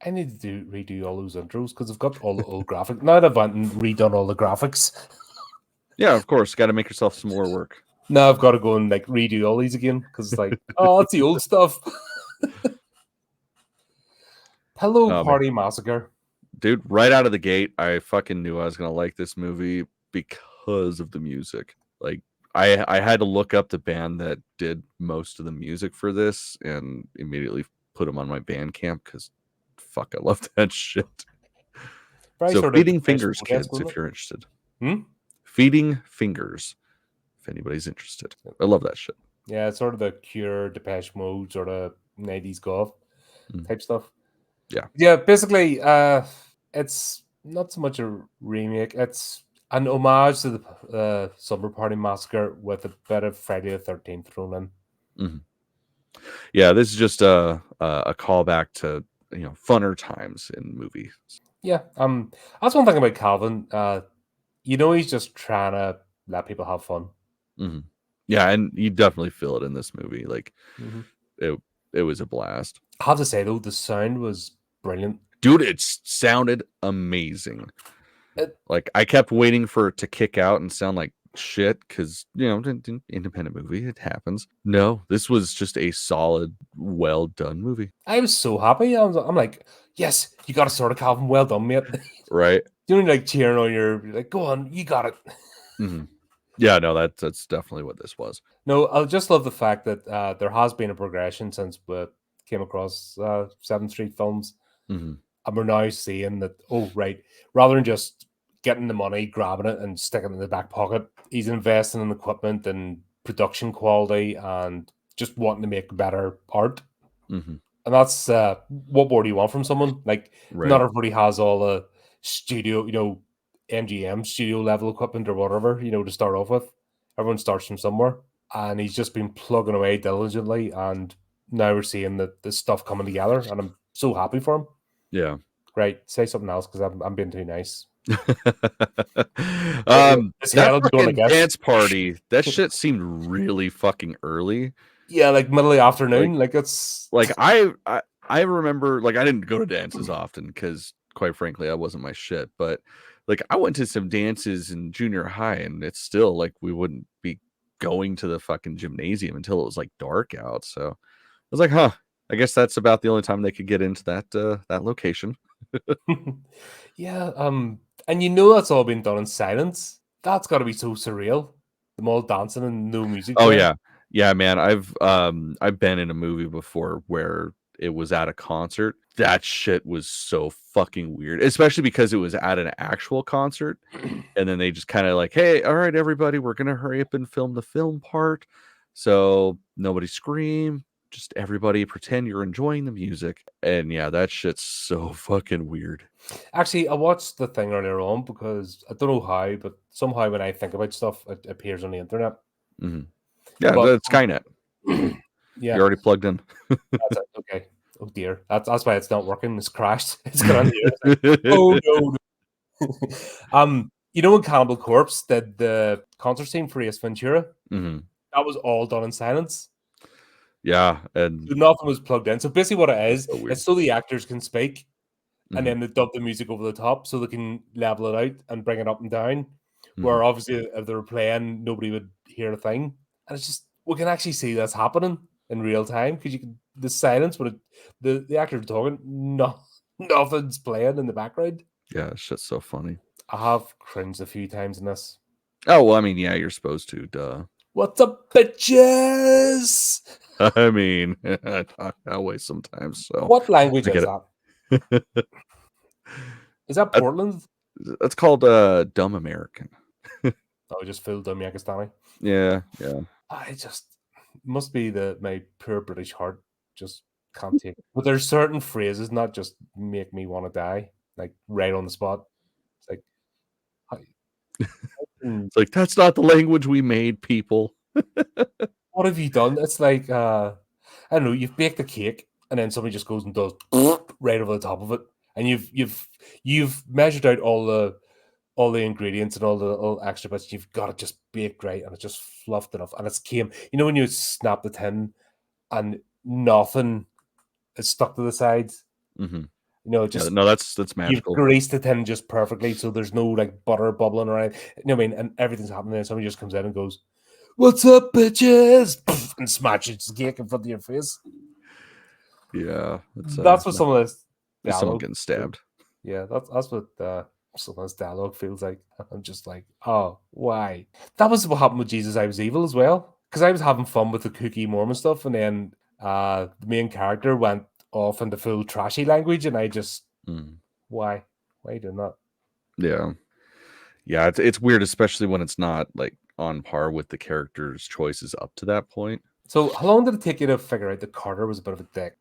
I need to redo all those intros because I've got all the old graphics. Now that I've went and redone all the graphics. Yeah, of course. Got to make yourself some more work. Now I've got to go and like redo all these again because it's like, oh, that's the old stuff. Hello, Party Massacre. Dude, right out of the gate, I fucking knew I was going to like this movie because of the music. Like, I had to look up the band that did most of the music for this and immediately put them on my Bandcamp because fuck, I love that shit. Very So sort Feeding of Fingers, protest, kids, if wasn't you're interested. it? Feeding Fingers, if anybody's interested. I love that shit. Yeah, it's sort of the Cure, Depeche Mode, sort of 90s goth type stuff. Yeah. Yeah, basically, it's not so much a remake. It's an homage to the Summer Party Massacre with a bit of Friday the 13th thrown in. Yeah, this is just a callback to, you know, funner times in movies. Yeah, that's one thing about Calvin. You know, he's just trying to let people have fun. Yeah, and you definitely feel it in this movie. Like, it was a blast. I have to say though, the sound was brilliant. Dude, it sounded amazing. Like, I kept waiting for it to kick out and sound like shit because, you know, independent movie, it happens. No, this was just a solid, well done movie. I was so happy. I'm like, yes, you got a sort of Calvin. Well done, mate. Right? You know, like cheering on you're like, go on, you got it. Yeah, no, that's definitely what this was. No, I just love the fact that there has been a progression since we came across 7th Street films. And we're now seeing that, oh, right, rather than just getting the money, grabbing it and sticking it in the back pocket, he's investing in equipment and production quality and just wanting to make better art. And that's what more do you want from someone? Like, not everybody has all the studio, you know, MGM studio level equipment or whatever, you know, to start off with. Everyone starts from somewhere. And he's just been plugging away diligently. And now we're seeing that this stuff coming together. And I'm so happy for him. Yeah. Right. Say something else because I'm being too nice. That fucking dance party, that shit seemed really fucking early. Yeah, like middle of the afternoon. Like it's like I remember, like, I didn't go to dances often because, quite frankly, I wasn't my shit. But like, I went to some dances in junior high, and it's still like we wouldn't be going to the fucking gymnasium until it was like dark out. So I was like, huh, I guess that's about the only time they could get into that location. Yeah, and you know that's all been done in silence. That's got to be so surreal. Them all dancing and no music. Oh yeah, man. I've been in a movie before where it was at a concert. That shit was so fucking weird, especially because it was at an actual concert, and then they just kind of like, hey, all right, everybody, we're gonna hurry up and film the film part, so nobody scream. Just everybody pretend you're enjoying the music. And yeah, that shit's so fucking weird. Actually, I watched the thing earlier on because I don't know how, but somehow when I think about stuff, it appears on the internet. Yeah, that's Skynet. Yeah. You're already plugged in. That's it. Okay. Oh dear. That's why it's not working. It's crashed. It's gone on here. Like, oh no. You know when Cannibal Corpse did the concert scene for Ace Ventura? That was all done in silence. Yeah, and nothing was plugged in. So basically what it is, it's so the actors can speak, and then they dub the music over the top so they can level it out and bring it up and down. Where obviously if they were playing, nobody would hear a thing. And it's just, we can actually see this happening in real time because you can, the silence when the actors are talking, nothing's playing in the background. Yeah, it's just so funny. I have cringed a few times in this. Oh, well, I mean, yeah, you're supposed to, duh. What's up, bitches? I mean, I talk that way sometimes. So what language is that? Is that Portland? That's called Dumb American. Oh, just full dumb Yakistani. Yeah. I just must be my poor British heart just can't take it. But there's certain phrases not just make me want to die, like right on the spot. It's like, it's like, that's not the language we made, people. What have you done? It's like I don't know. You've baked a cake, and then somebody just goes and does right over the top of it, and you've measured out all the ingredients and all the little extra bits. You've got it just baked right, and it's just fluffed enough, and it's came. You know when you snap the tin, and nothing is stuck to the sides, and Yeah, Just no, that's you've magical. greased the tin just perfectly, so there's no like butter bubbling around. And everything's happening, and somebody just comes in and goes, "What's up, bitches?" and smashes the cake in front of your face. Yeah, it's That's what some of this just someone dialogue. getting stabbed. Yeah, that's what some of this dialogue feels like. I'm just like, oh, why? That was what happened with Jesus I Was Evil as well. Because I was having fun with the kooky Mormon stuff, and then the main character went off into full trashy language, and I just, why? Why are you doing that? Yeah. Yeah, it's weird, especially when it's not like on par with the character's choices up to that point. So, how long did it take you to figure out that Carter was a bit of a dick?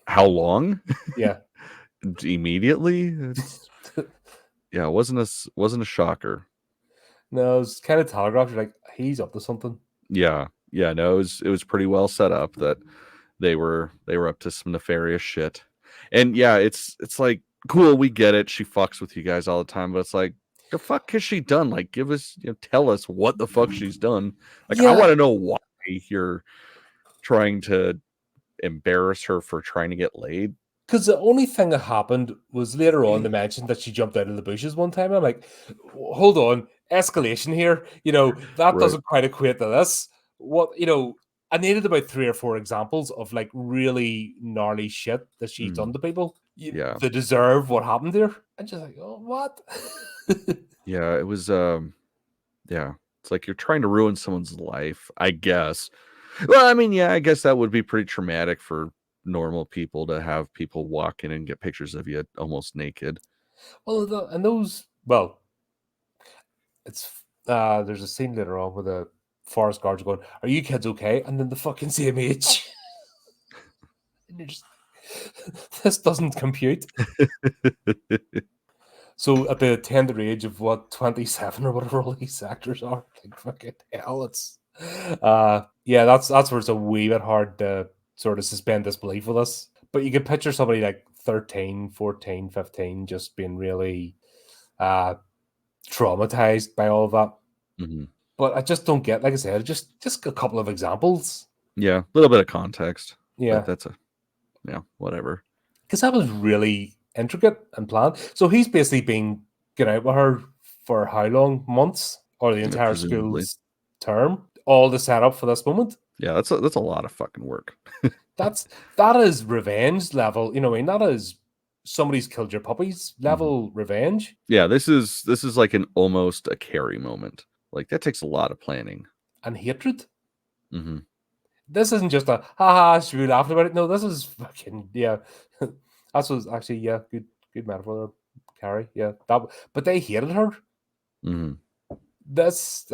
How long? Yeah. Immediately? Yeah, it wasn't a shocker. No, it was kind of telegraphed. You're like, he's up to something. Yeah. Yeah, no, it was pretty well set up that they were up to some nefarious shit. And yeah, it's like, cool, we get it. She fucks with you guys all the time, but it's like, the fuck has she done? Like, give us, tell us what the fuck she's done. Like, I Yeah, want to know why you're trying to embarrass her for trying to get laid. because the only thing that happened was later on they mentioned that she jumped out of the bushes one time. I'm like, hold on, escalation here. That Right. doesn't quite equate to this. I needed about 3 or 4 examples of like really gnarly shit that she's done to people. Yeah. They deserve what happened there. And just like, oh, what? Yeah, it was yeah. It's like you're trying to ruin someone's life, I guess. Well, I mean, yeah, I guess that would be pretty traumatic for normal people to have people walk in and get pictures of you almost naked. Well, it's there's a scene later on where the forest guards are going, "Are you kids okay?" And then the fucking same age. And you're just, this doesn't compute. So at the tender age of what, 27 or whatever all these actors are, like fucking hell, it's yeah, that's where it's a wee bit hard to sort of suspend disbelief with us. But you can picture somebody like 13, 14, 15 just being really traumatized by all of that. Mm-hmm. But I just don't get, like I said, just a couple of examples. Yeah, a little bit of context. Yeah. But that's whatever. Because that was really intricate and planned. So he's basically been getting out with her for how long? Months? Or the entire Presumably. school's term? All the setup for this moment? Yeah, that's a lot of fucking work. That is revenge level. I mean, that is somebody's killed your puppies level revenge. Yeah, this is like an almost a Carrie moment. Like that takes a lot of planning. And hatred. Mm-hmm. This isn't just a haha, should we laugh about it? No, this is fucking, yeah. That's was actually, yeah, good metaphor there, Carrie. Yeah. But they hated her. Mm-hmm. This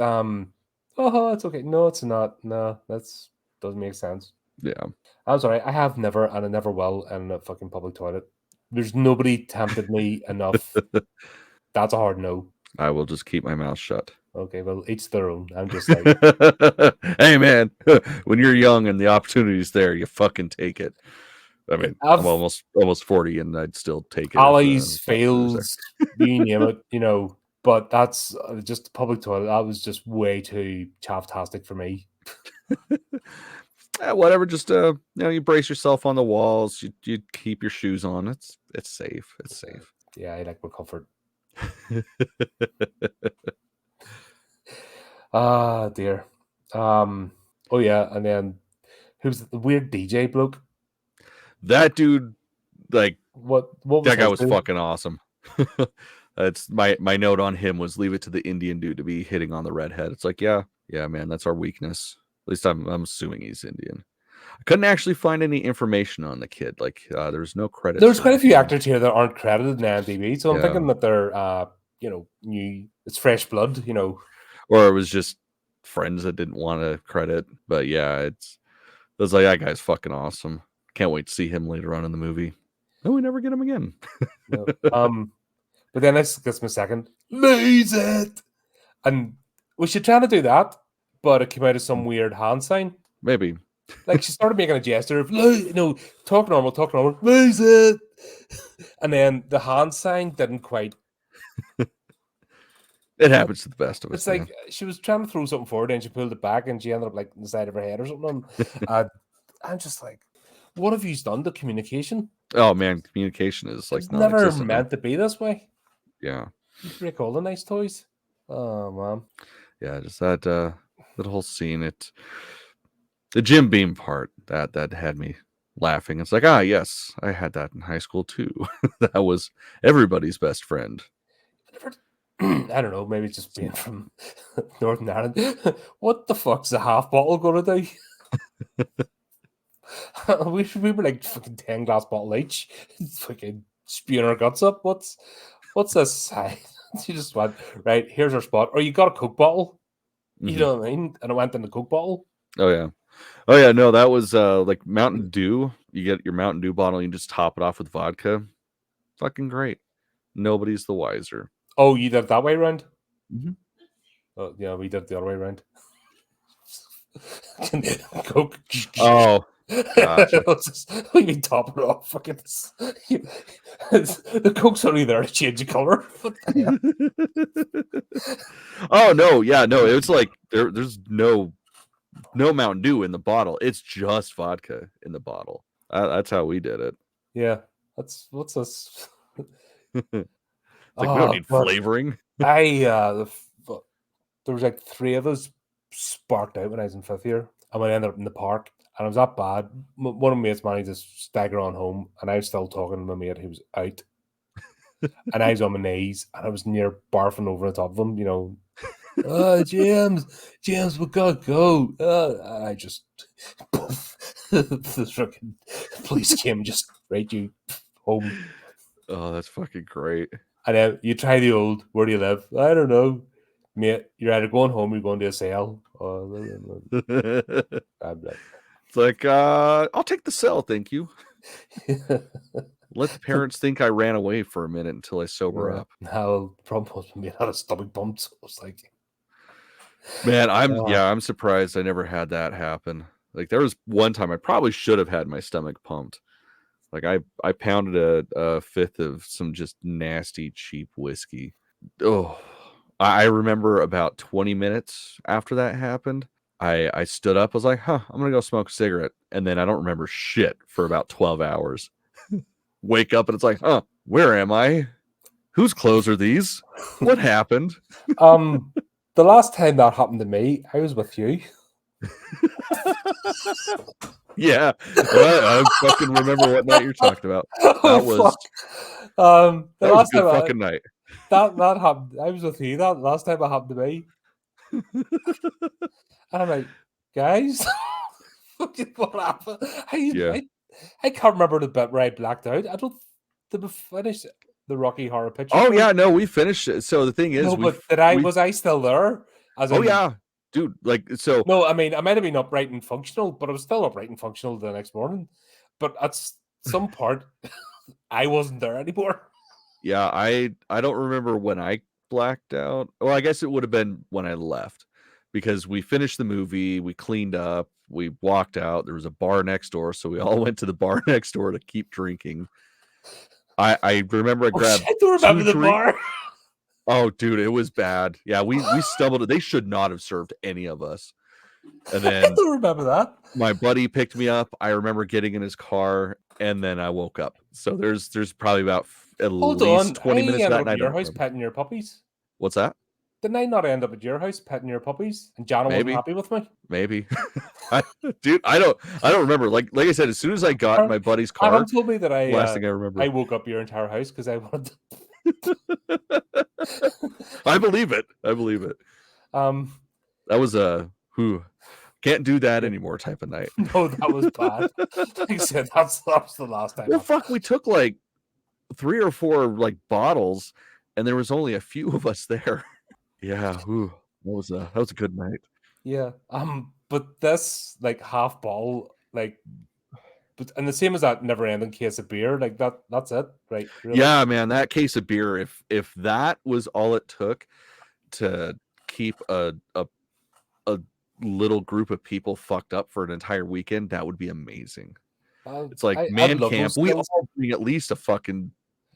oh, it's okay. No, it's not. No, that's doesn't make sense. Yeah. I'm sorry, I have never and I never will in a fucking public toilet. There's nobody tempted me enough. That's a hard no. I will just keep my mouth shut. Okay, well, each their own. I'm just like, hey man, when you're young and the opportunity's there, you fucking take it. I mean, I'm I've almost 40 and I'd still take it alleys, if it was there. fields, you name it. But that's just public toilet. That was just way too chaff-tastic for me. Whatever, just you brace yourself on the walls, you keep your shoes on. It's safe. It's safe. Yeah, I like my comfort. Ah, dear. Oh yeah, and then who's the weird DJ bloke? That dude, like What was that guy his was name? fucking awesome. That's my note on him was leave it to the Indian dude to be hitting on the redhead. It's like, yeah, man, that's our weakness. At least I'm assuming he's Indian. I couldn't actually find any information on the kid. Like there was no credits There's or quite a few anything. actors here that aren't credited in IMDb, so I'm Yeah. thinking that they're new. It's fresh blood, Or it was just friends that didn't want to credit. But yeah, it was like that guy's fucking awesome. Can't wait to see him later on in the movie. No, we never get him again. No. But then this gets my second. Lose it! And we should try to do that, but it came out as some weird hand sign. Maybe. Like she started making a gesture of talk normal, lose it. And then the hand sign didn't quite. It happens to the best of us. It's like she was trying to throw something forward and she pulled it back and she ended up like in the side of her head or something. I'm just like, What have you done to communication? Oh man, communication is like It's never non-existent now. meant to be this way. Yeah. You break all the nice toys. Oh man. Yeah, just that whole scene. The Jim Beam part that had me laughing. It's like, yes, I had that in high school too. That was everybody's best friend. I don't know, maybe just being from Northern Ireland. What the fuck's a half bottle gonna do? we were like fucking 10 glass bottle each. Fucking spewing our guts up. What's this? You just went, right, here's our spot. Or you got a Coke bottle. You know what I mean? And I went in the Coke bottle. Oh yeah, no, that was like Mountain Dew. You get your Mountain Dew bottle, you just top it off with vodka. Fucking great. Nobody's the wiser. Oh, you did it that way around? Mm-hmm. Oh, yeah, we did it the other way around. Coke. Oh, gotcha. We been topping it off. Fucking, the Coke's only there to change the color. Oh no, yeah, no, it's like there's no Mountain Dew in the bottle. It's just vodka in the bottle. That's how we did it. Yeah, what's this? It's like we don't need flavoring. There was like 3 of us sparked out when I was in 5th year, and we ended up in the park, and it was that bad. One of my mates managed to stagger on home, and I was still talking to my mate who was out, and I was on my knees, and I was near barfing over the top of him, you know. James, we gotta go. I just the fucking police came, just right you home. Oh, that's fucking great. And then you try the old, where do you live? I don't know, mate. You're either going home or you're going to a cell. It's like, I'll take the cell, thank you. Let the parents think I ran away for a minute until I sober up. Now, the problem was we had a stomach bump, so it was like, man, I'm surprised I never had that happen. Like, there was one time I probably should have had my stomach pumped. Like, I pounded a 5th of some just nasty, cheap whiskey. Oh, I remember about 20 minutes after that happened, I stood up, I was like, I'm gonna go smoke a cigarette. And then I don't remember shit for about 12 hours. Wake up and it's like, where am I? Whose clothes are these? What happened? The last time that happened to me, I was with you. Yeah, I fucking remember what night you're talking about. That was the last good time fucking night. That happened. I was with you. That last time it happened to me, and I'm like, guys, what happened? I can't remember the bit where I blacked out. I don't. Did we finish the Rocky Horror Picture Show? Yeah, no, we finished it. So the thing is, was I still there? Yeah, dude. Like, so no, I mean, I might have been upright and functional, but I was still upright and functional the next morning. But at some part, I wasn't there anymore. Yeah, I don't remember when I blacked out. Well, I guess it would have been when I left, because we finished the movie, we cleaned up, we walked out. There was a bar next door, so we all went to the bar next door to keep drinking. I remember I grabbed. I don't remember the bar. Oh, dude, it was bad. Yeah, we stumbled. They should not have served any of us. And then I don't remember that. My buddy picked me up. I remember getting in his car, and then I woke up. So there's probably about at least 20 minutes that night. At your house petting your puppies. What's that? Didn't I not end up at your house petting your puppies? And Jana wasn't happy with me? Maybe. Dude, I don't remember. Like I said, as soon as I got in my buddy's car, Adam told me that last thing I remember. I woke up your entire house because I wanted to... I believe it. That was can't do that anymore type of night. No, that was bad. Like I said, that was the last time. Well, fuck, we took like 3 or 4 like bottles, and there was only a few of us there. Yeah, that was a good night. Yeah. But this like half bottle, like, and the same as that never-ending case of beer, like that's it, right? Really? Yeah, man, that case of beer. If that was all it took to keep a little group of people fucked up for an entire weekend, that would be amazing. It's like man camp. We all bring at least a fucking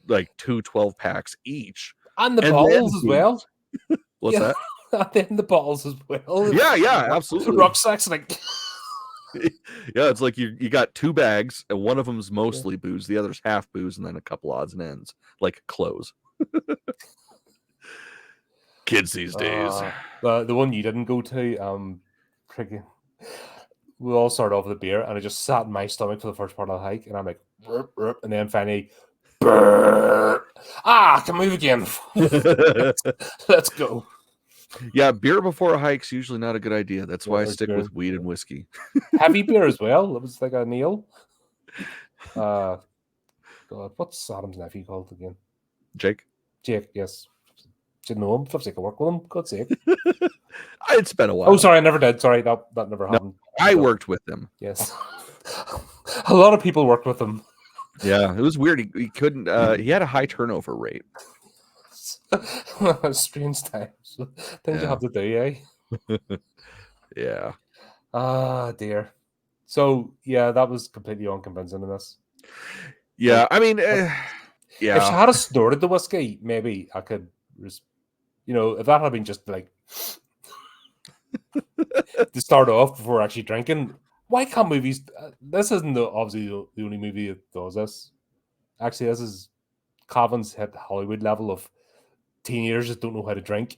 like 2 12-packs each, and the bottles as well. What's that? And then the bottles as well. Yeah, absolutely. Rucksacks like. Yeah, it's like you got 2 bags, and one of them's mostly booze, the other's half booze, and then a couple odds and ends, like clothes. Kids these days. The one you didn't go to, freaking, we all started off with a beer, and I just sat in my stomach for the first part of the hike, and I'm like, burp, burp, and then finally, burp. I can move again. Let's go. Yeah, beer before a hike's usually not a good idea. That's why I stick with weed and whiskey. Heavy beer as well. It was like a Neil. God, what's Adam's nephew called again? Jake? Jake, yes. Didn't know him. Feels like I work with him. God's sake. It's been a while. Oh, sorry, I never did. Sorry, that never happened. I worked with him. Yes. A lot of people worked with him. Yeah, it was weird. He couldn't. He had a high turnover rate. Strange times. Things you have to do, eh? Yeah. Ah, dear. So yeah, that was completely unconvincing in this. Yeah, I mean, yeah. If she had snorted the whiskey, maybe I could, if that had been just like to start off before actually drinking. Why can't movies? This isn't obviously the only movie that does this. Actually, this is Calvin's hit Hollywood level of teenagers that don't know how to drink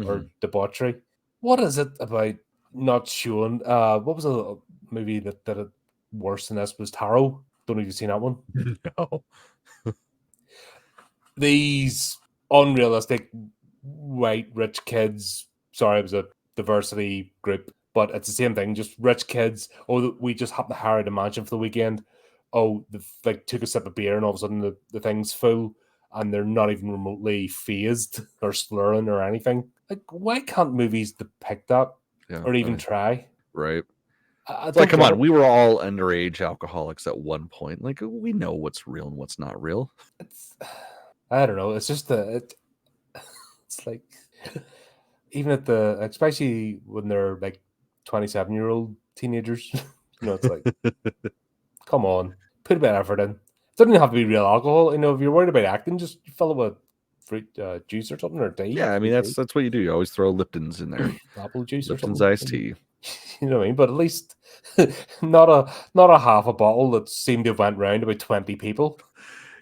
or debauchery. What is it about not showing? What was a movie that did it worse than this? Was Tarot? Don't know if you've seen that one. No. These unrealistic white rich kids. Sorry, it was a diversity group, but it's the same thing. Just rich kids. Oh, we just happen to hire the mansion for the weekend. Oh, they took a sip of beer and all of a sudden the thing's full, and they're not even remotely phased or slurring or anything. Like, why can't movies depict that or even try? Right. Like, come on, we were all underage alcoholics at one point. Like, we know what's real and what's not real. I don't know. It's just it's like, even at especially when they're like 27-year-old teenagers, it's like, come on, put a bit of effort in. It doesn't even have to be real alcohol. If you're worried about acting, just fill it with fruit juice or something, or tea. Yeah, I mean, that's what you do. You always throw Lipton's in there. Apple juice Lipton's or iced tea. You know what I mean? But at least not a half a bottle that seemed to have went round about 20 people.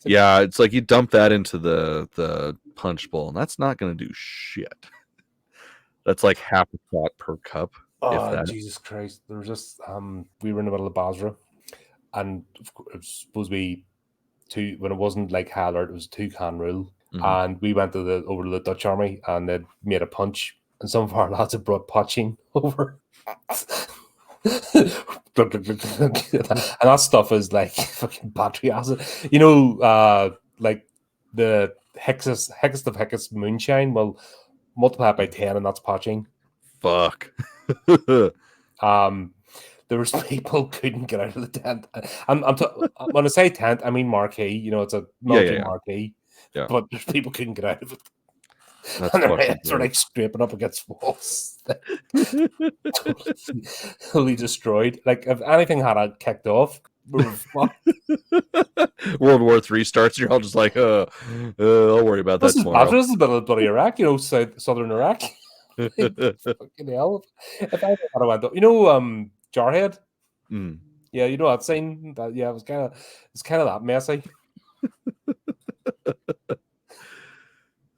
Yeah, it's like you dump that into the punch bowl, and that's not going to do shit. That's like half a shot per cup. Oh, Jesus Christ. There was just, we were in the middle of Basra, and it was supposed to be when it wasn't like high alert, it was 2-can rule. And we went over to the Dutch army, and they'd made a punch, and some of our lads had brought poaching over. And that stuff is like fucking battery acid. Like the Heckest of Heckest moonshine. Well, multiply it by 10, and that's poaching. Fuck. There was people couldn't get out of the tent. When I say tent, I mean marquee. It's a military marquee. Yeah. But there's people couldn't get out of it. That's and their heads are like scraping up against walls. totally destroyed. Like, if anything had kicked off, we were fucked. World War III starts, you're all just like, I'll worry about that tomorrow. This is a bit of bloody Iraq, southern Iraq. Fucking hell. If I had went up, Jarhead? Yeah, that scene? Yeah, it's kind of that messy.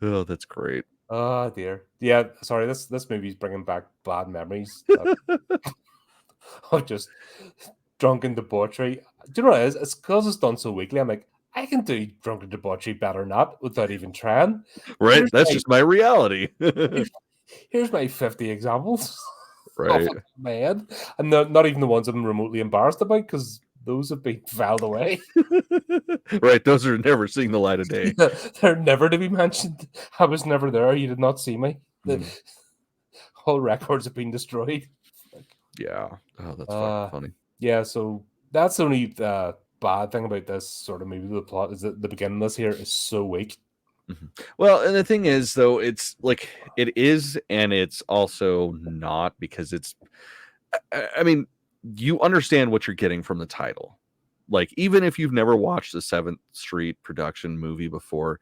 Oh, that's great. Oh dear. Yeah, sorry, this movie's bringing back bad memories of just drunken debauchery. Do you know what it is? It's because it's done so weekly. I'm like, I can do drunken debauchery better not without even trying. Right? That's just my reality. Here's my 50 examples. Right. Off my head. And not even the ones I'm remotely embarrassed about, because those have been filed away. Right, those are never seeing the light of day. They're never to be mentioned. I was never there. You did not see me. All records have been destroyed. Yeah. Oh, that's fucking funny. Yeah, so that's the only bad thing about this sort of movie. The plot is that the beginning of this here is so weak. Well, and the thing is, though, it's like it is, and it's also not, because it's, I mean, you understand what you're getting from the title. Like, even if you've never watched the 7th Street production movie before,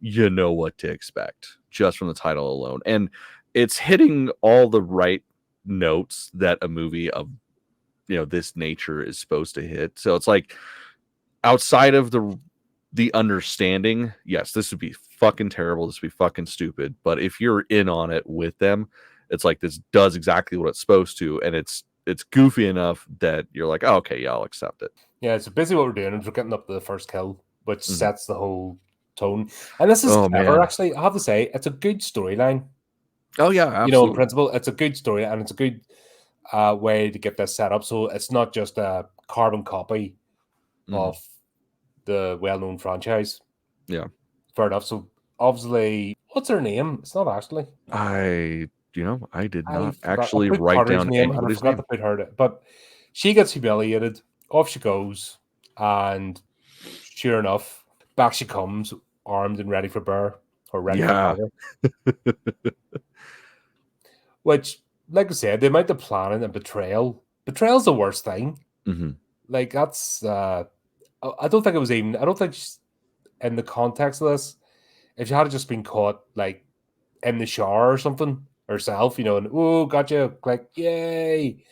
you know what to expect just from the title alone. And it's hitting all the right notes that a movie of this nature is supposed to hit. So it's like, outside of the understanding, yes, this would be fucking terrible, this would be fucking stupid, but if you're in on it with them, it's like, this does exactly what it's supposed to, and it's goofy enough that you're like, oh, okay, yeah, I'll accept it. Yeah, so basically what we're doing is we're getting up to the first kill, which sets the whole tone. And this is clever, actually. I have to say, it's a good storyline. Oh yeah, absolutely. In principle, it's a good story, and it's a good way to get this set up. So it's not just a carbon copy of the well-known franchise. Yeah. Fair enough. So obviously, what's her name? It's not Ashley. I did not actually write Carter's down name, and I anybody's forgot name. to put her. But she gets humiliated. Off she goes, and sure enough, back she comes, armed and ready for bear, or ready for bear. Which, like I said, the amount of planning and betrayal. Betrayal's the worst thing. Like, that's I don't think it was even. I don't think in the context of this, if she had just been caught like in the shower or something herself, and oh, gotcha, like yay,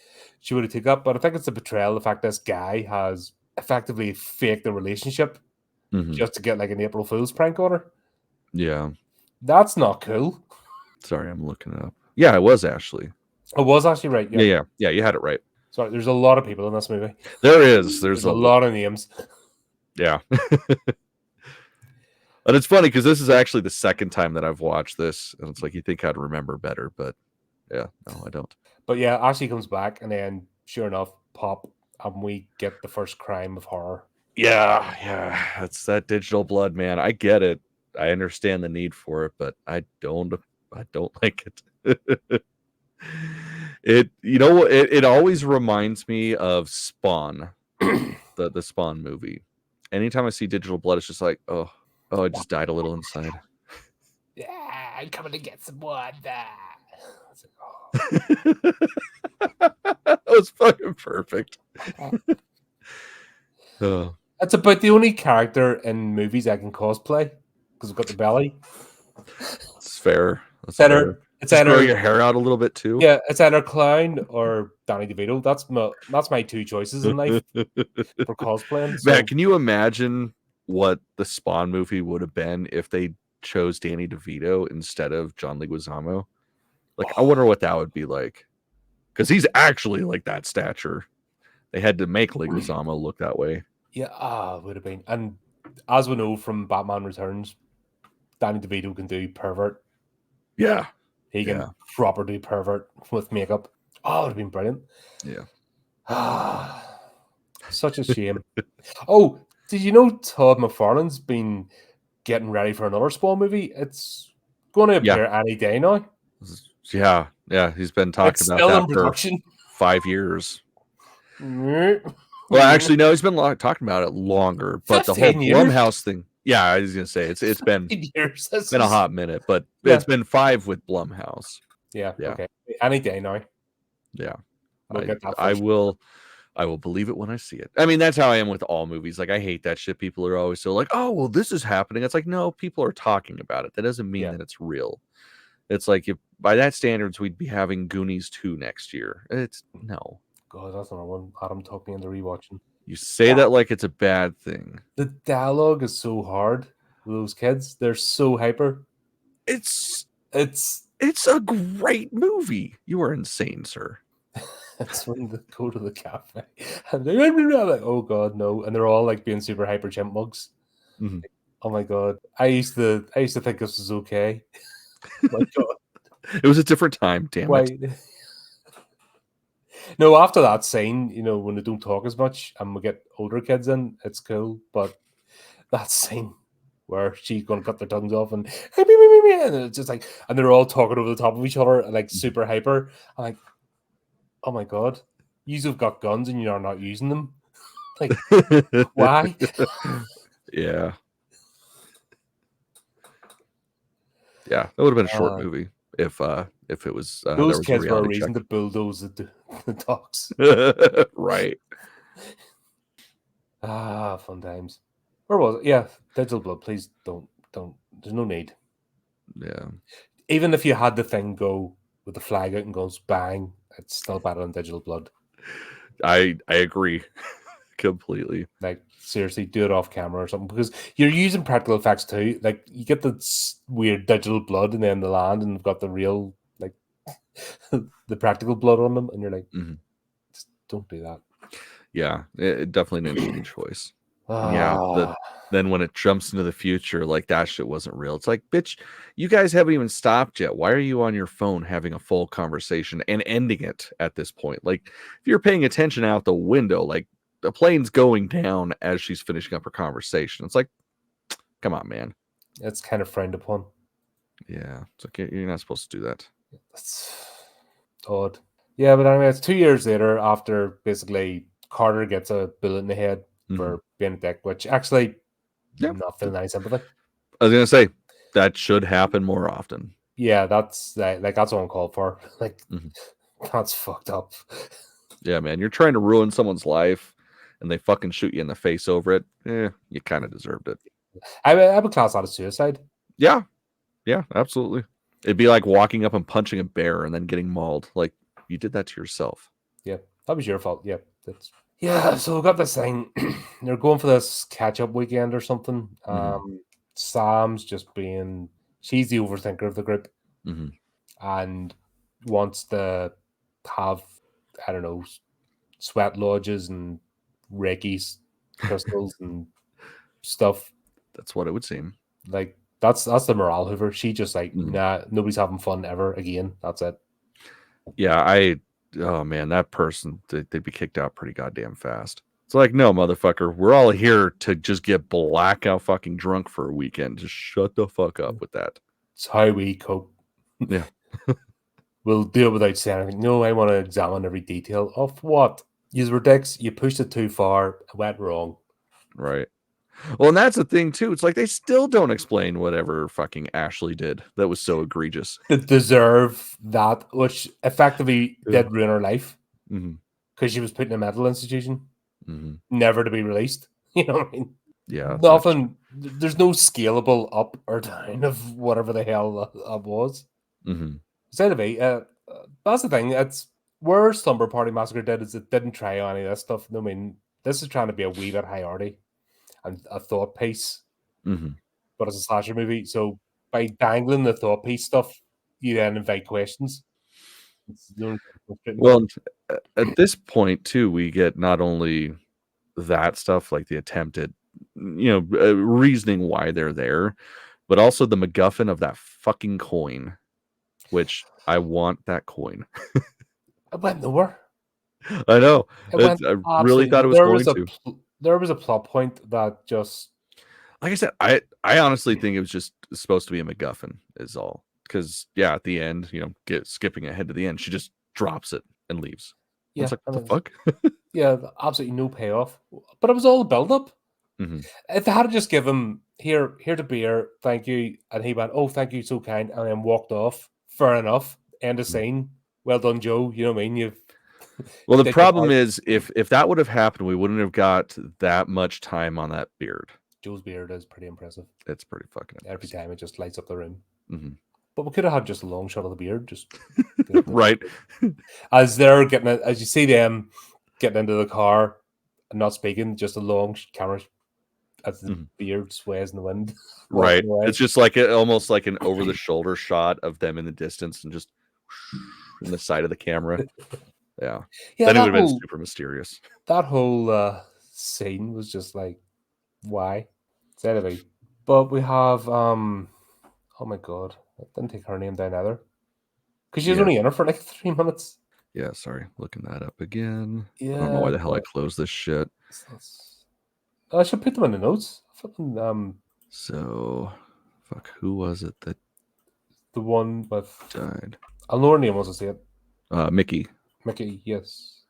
she would have taken up. But I think it's the betrayal, the fact this guy has effectively faked the relationship just to get like an April Fool's prank on her. Yeah, that's not cool. Sorry, I'm looking it up. Yeah, it was Ashley. It was actually right. Yeah, you had it right. Sorry, there's a lot of people in this movie. There's a lot of names. Yeah. And it's funny because this is actually the second time that I've watched this, and it's like, you think I'd remember better, but yeah, no, I don't. But yeah, Ashley comes back, and then sure enough, pop, and we get the first crime of horror. Yeah, that's that digital blood, man. I get it. I understand the need for it, but I don't like it. It always reminds me of Spawn, the Spawn movie. Anytime I see digital blood, it's just like, oh, I just died a little inside. Yeah, I'm coming to get some blood. That was fucking perfect. That's about the only character in movies I can cosplay because I've got the belly. It's fair. It's fair. It's either grow your hair out a little bit too. Yeah, it's either Clown or Danny DeVito. That's my two choices in life for cosplaying. So. Man, can you imagine what the Spawn movie would have been if they chose Danny DeVito instead of John Leguizamo? Like, I wonder what that would be like, because he's actually like that stature. They had to make Leguizamo look that way. Yeah, would have been. And as we know from Batman Returns, Danny DeVito can do pervert. Yeah. He can proper do pervert with makeup. Oh, it would have been brilliant. Yeah. Such a shame. Oh, did you know Todd McFarlane's been getting ready for another Spawn movie? It's going to appear any day now. Yeah. He's been talking about that for 5 years. Well, actually, no, he's been talking about it longer. But the whole Blumhouse thing. Yeah, I was gonna say it's been years. It's been a hot minute, but it's been 5 with Blumhouse. Yeah. Okay. Any day now. Yeah. We'll I will believe it when I see it. I mean, that's how I am with all movies. Like, I hate that shit. People are always so like, oh, well, this is happening. It's like, no, people are talking about it. That doesn't mean that it's real. It's like, if by that standards, we'd be having Goonies 2 next year. It's no. God, that's another one. Adam talked me into rewatching. You say that like it's a bad thing. The dialogue is so hard with those kids. They're so hyper. It's a great movie. You are insane, sir. It's when they go to the cafe and they're like, oh god, no, and they're all like being super hyper chipmunks. Mm-hmm. Oh my god, I used to think this was okay. My god, it was a different time. Damn it. No, after that scene, when they don't talk as much and we get older kids in, it's cool. But that scene where she's going to cut their tongues off and it's just like, and they're all talking over the top of each other and like super hyper. I'm like, oh my god, you've got guns and you're not using them. Like, why? Yeah, that would have been a short movie if it was those kids were a reason to bulldoze the dogs. Right. Fun times. Where was it? Yeah, digital blood. Please don't. There's no need. Yeah. Even if you had the thing go with the flag out and goes bang, it's still better than digital blood. I agree completely. Like, seriously, do it off camera or something, because you're using practical effects too. Like, you get the weird digital blood and then the land, and you've got the real, like, the practical blood on them, and you're like, just don't do that. Yeah, definitely an interesting choice. Yeah, then when it jumps into the future, like that shit wasn't real. It's like, bitch, you guys haven't even stopped yet. Why are you on your phone having a full conversation and ending it at this point? Like, if you're paying attention out the window, like the plane's going down as she's finishing up her conversation. It's like, come on, man. It's kind of frowned upon. Yeah, it's like you're not supposed to do that. It's odd. Yeah, but anyway, it's 2 years later after basically Carter gets a bullet in the head for being a dick, which actually, not feeling any sympathy. I was gonna say that should happen more often. Yeah, that's that's what I'm called for. Like, that's fucked up. Yeah, man, you're trying to ruin someone's life, and they fucking shoot you in the face over it. You kind of deserved it. I would class that as suicide. Yeah, absolutely. It'd be like walking up and punching a bear and then getting mauled. Like, you did that to yourself. Yeah, that was your fault. Yeah, so we got this thing. They're going for this catch-up weekend or something. Sam's just she's the overthinker of the group, and wants to have, I don't know, sweat lodges and Reiki crystals and stuff. That's what it would seem. Like, that's the morale hoover. She just like, nah, nobody's having fun ever again. That's it. Yeah, oh man, that person, they'd be kicked out pretty goddamn fast. It's like, no, motherfucker, we're all here to just get blackout fucking drunk for a weekend. Just shut the fuck up with that. It's how we cope. Yeah. We'll do it without saying anything. No, I want to examine every detail of what. You were dicks, you pushed it too far, it went wrong. Right. Well, and that's the thing too. It's like they still don't explain whatever fucking Ashley did that was so egregious. They deserve that, which effectively did ruin her life, because she was put in a mental institution, never to be released. You know what I mean? Yeah. Nothing. There's no scalable up or down of whatever the hell that was. Instead of that's the thing. It's where Slumber Party Massacre did, is it didn't try any of this stuff. I mean, this is trying to be a wee bit high-arty and a thought piece, but it's a slasher movie. So by dangling the thought piece stuff, you then invite questions. Well, at this point too, we get not only that stuff, like the attempted, reasoning why they're there, but also the MacGuffin of that fucking coin, which I want that coin. It went nowhere. I know. I really thought it was going to. There was a plot point that just, like I said, I honestly think it was just supposed to be a MacGuffin is all. Because at the end, skipping ahead to the end, she just drops it and leaves. Yeah, it's like, what the fuck? Yeah, absolutely no payoff. But it was all a build up. If they had just give him here the beer, thank you, and he went, oh, thank you, so kind, and then walked off. Fair enough. End of scene. Well done, Joe. You know what I mean? Well, the problem is, if that would have happened, we wouldn't have got that much time on that beard. Joe's beard is pretty impressive. It's pretty fucking impressive. Every time it just lights up the room. But we could have had just a long shot of the beard, just right. As they're getting it, as you see them getting into the car and not speaking, just a long camera as the beard sways in the wind. Right. It's just like almost like an over the shoulder shot of them in the distance and just in the side of the camera. Yeah. Then it would have been super mysterious. That whole scene was just like, why? It's anyway. But we have oh my god, I didn't take her name down either. Because she was only in her for like 3 minutes. Yeah, sorry. Looking that up again. Yeah. I don't know why the hell I closed this shit. I should put them in the notes. So, fuck, who was it that... The one with... died. I'll know her name once I see it. Mickey. Mickey, yes.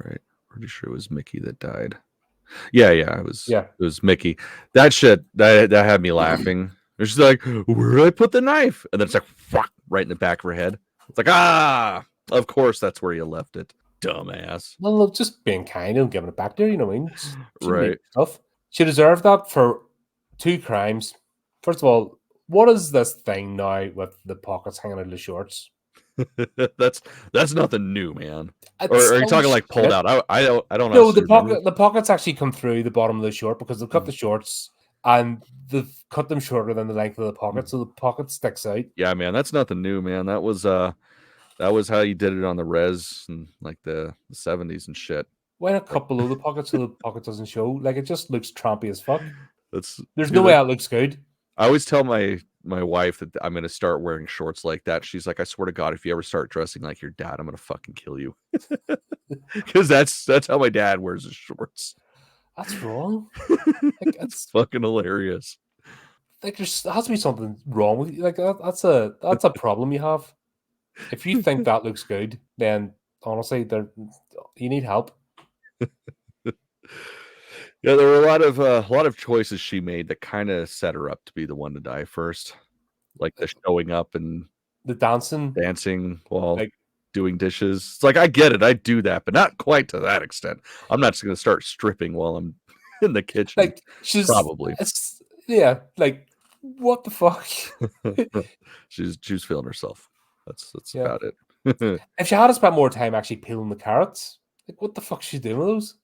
Right. Pretty sure it was Mickey that died. Yeah, it was. Yeah. It was Mickey. That shit, that had me laughing. She's like, where did I put the knife? And then it's like, fuck, right in the back of her head. It's like, of course that's where you left it, dumbass. Well, just being kind and giving it back to her, you know what I mean? Right. Stuff. She deserved that for 2 crimes. First of all, what is this thing now with the pockets hanging out of the shorts? That's nothing new, man. It's Or are you still talking like pulled shit. out? I don't No, honestly remember. the pockets actually come through the bottom of the short because they've cut the shorts and they've cut them shorter than the length of the pocket, so the pocket sticks out. Yeah, man, that's nothing new, man. That was how you did it on the res and like the 70s and shit. Why not Like cut below the pocket so the pocket doesn't show? Like it just looks trampy as fuck. that's There's no dude, way that that looks good. I always tell my wife that I'm gonna start wearing shorts like that. She's like, I swear to God, if you ever start dressing like your dad, I'm gonna fucking kill you. Because that's how my dad wears his shorts. That's wrong. Like It's it's fucking hilarious. like there has to be something wrong with you. Like that's a problem you have. If you think that looks good, then honestly, you need help. Yeah, there were a lot of choices she made that kind of set her up to be the one to die first, like the showing up and The dancing, dancing while like doing dishes. It's like I get it, I do that, but not quite to that extent. I'm not just gonna start stripping while I'm in the kitchen. she's Probably. it's yeah, like what the fuck? She's feeling herself. That's Yeah. about it. If she had spent more time actually peeling the carrots, like what the fuck she's doing with those?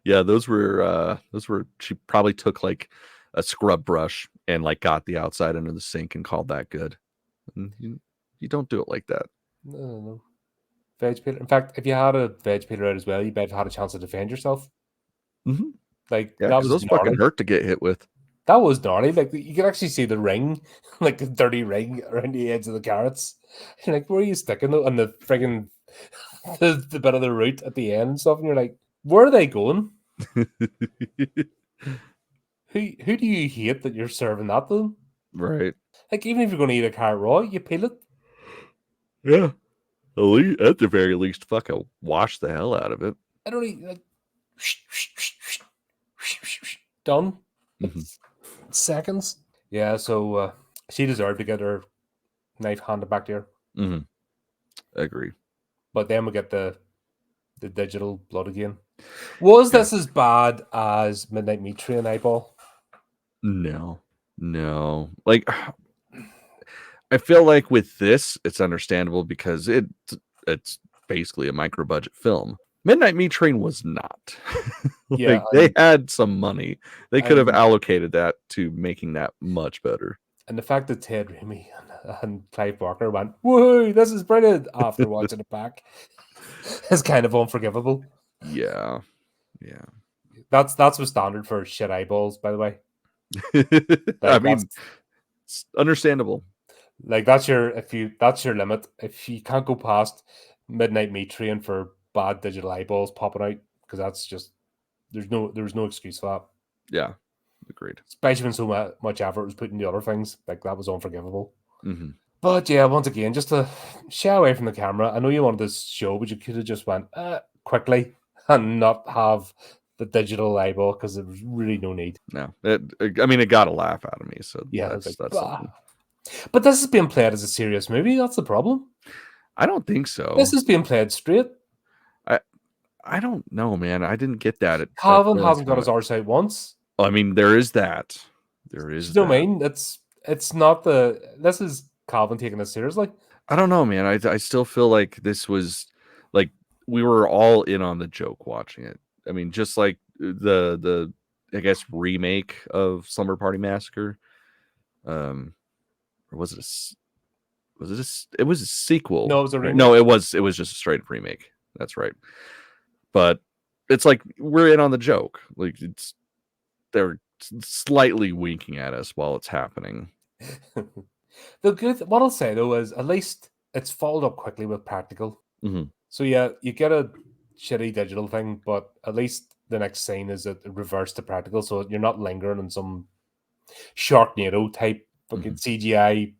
Yeah, those were she probably took like a scrub brush and like got the outside under the sink and called that good. And you don't do it like that. No. Veg peeler. In fact, if you had a veg peeler out as well, you might have had a chance to defend yourself. Hmm. Like Yeah, that because was those fucking gnarly. hurt to get hit with. That was gnarly. Like you could actually see the ring, like the dirty ring around the edge of the carrots. You're like, where are you sticking them? And the friggin' the bit of the root at the end and stuff. And you're like, where are they going? Who do you hate that you're serving that to them? Right. Like even if you're going to eat a carrot raw, you peel it. Yeah. At the very least, fucking wash the hell out of it. I don't eat like done. Hmm. Seconds. Yeah, so she deserved to get her knife handed back to her. Hmm. I agree. But then we get the digital blood again. Was Yeah. this as bad as Midnight Meat Train Eyeball? No. Like I feel like with this, it's understandable because it's basically a micro budget film. Midnight Meat Train was not. Yeah, Like they had some money. They could have and allocated that to making that much better. and the fact that Ted Raimi and Clive Barker went, "Woohoo, this is brilliant!" after watching it back is kind of unforgivable. Yeah. Yeah. That's what standard for shit eyeballs, by the way. I Like mean, it's understandable. that's your limit. If you can't go past Midnight Meat Train for bad digital eyeballs popping out, because that's just there's no excuse for that. Yeah. Agreed. Especially when so much effort was put into other things, like that was unforgivable. Hmm. But yeah, once again, just to shy away from the camera. I know you wanted this show, but you could have just went quickly and not have the digital eyeball because there was really no need. No, I mean, it got a laugh out of me, so Yeah, that's like, something. but this is being played as a serious movie. That's the problem. I don't think so. This is being played straight. I I don't know, man. I didn't get that at Calvin early hasn't got time. his arse out once. I mean, there is that. There Do is you know what I that. mean? It's not the. This is Calvin taking this seriously. I don't know, man. I still feel like this was like we were all in on the joke watching it. I mean, just like the I guess remake of Slumber Party Massacre. Or was it it was a sequel, No, it was a right? remake. No, it was just a straight up remake. That's right. But it's like we're in on the joke. Like they're slightly winking at us while it's happening. What I'll say though is at least it's followed up quickly with practical. Hmm. So yeah, you get a shitty digital thing, but at least the next scene is a reverse to practical, so you're not lingering on some Sharknado type fucking CGI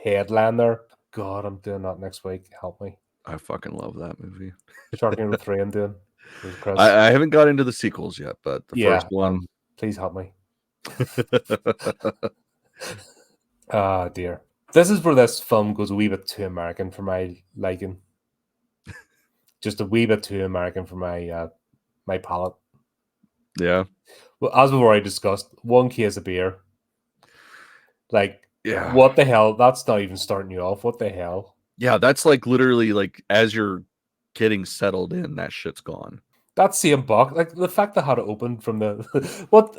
headland there. God, I'm doing that next week. Help me. I fucking love that movie. Sharknado 3 I'm doing with Chris. I haven't got into the sequels yet, but the Yeah, first one. please help me. Ah, dear. This is where this film goes a wee bit too American for my liking. Just a wee bit too American for my palate. Yeah. Well, as we've already discussed, one case of beer. Like, Yeah. what the hell? That's not even starting you off. What the hell? Yeah, that's like literally like as you're getting settled in, that shit's gone. That same box, like the fact they had it open from the what